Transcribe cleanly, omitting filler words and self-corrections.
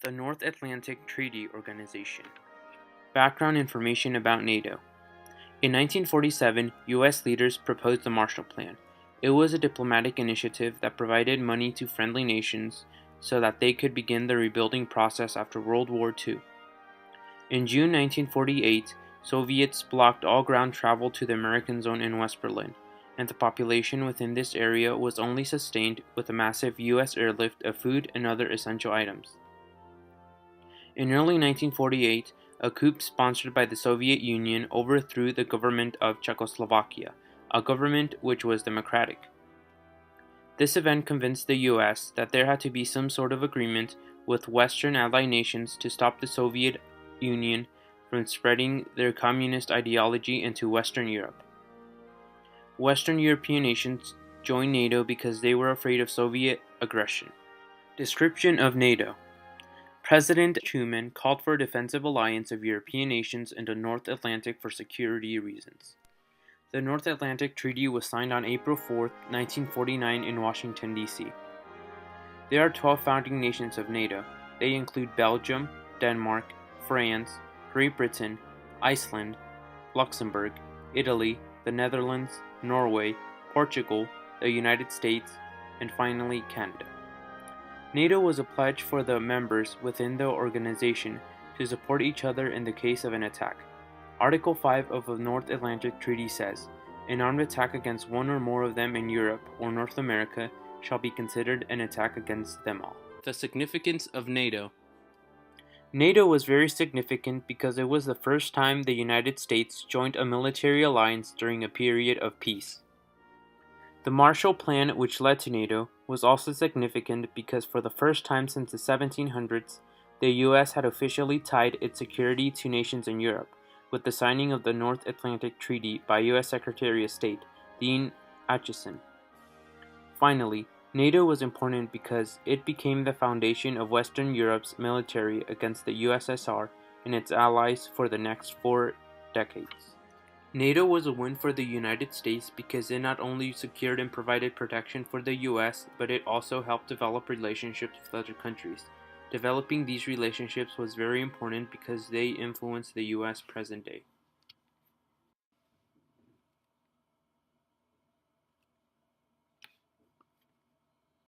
The North Atlantic Treaty Organization. Background information about NATO. In 1947, U.S. leaders proposed the Marshall Plan. It was a diplomatic initiative that provided money to friendly nations so that they could begin the rebuilding process after World War II. In June 1948, Soviets blocked all ground travel to the American zone in West Berlin, and the population within this area was only sustained with a massive U.S. airlift of food and other essential items. In early 1948, a coup sponsored by the Soviet Union overthrew the government of Czechoslovakia, a government which was democratic. This event convinced the US that there had to be some sort of agreement with Western allied nations to stop the Soviet Union from spreading their communist ideology into Western Europe. Western European nations joined NATO because they were afraid of Soviet aggression. Description of NATO. President Truman called for a defensive alliance of European nations in the North Atlantic for security reasons. The North Atlantic Treaty was signed on April 4, 1949 in Washington, D.C. There are 12 founding nations of NATO. They include Belgium, Denmark, France, Great Britain, Iceland, Luxembourg, Italy, the Netherlands, Norway, Portugal, the United States, and finally Canada. NATO was a pledge for the members within the organization to support each other in the case of an attack. Article 5 of the North Atlantic Treaty says, "An armed attack against one or more of them in Europe or North America shall be considered an attack against them all." The significance of NATO. NATO was very significant because it was the first time the United States joined a military alliance during a period of peace. The Marshall Plan, which led to NATO, was also significant because for the first time since the 1700s, the U.S. had officially tied its security to nations in Europe, with the signing of the North Atlantic Treaty by U.S. Secretary of State Dean Acheson. Finally, NATO was important because it became the foundation of Western Europe's military against the USSR and its allies for the next 4 decades. NATO was a win for the United States because it not only secured and provided protection for the US, but it also helped develop relationships with other countries. Developing these relationships was very important because they influenced the US present day.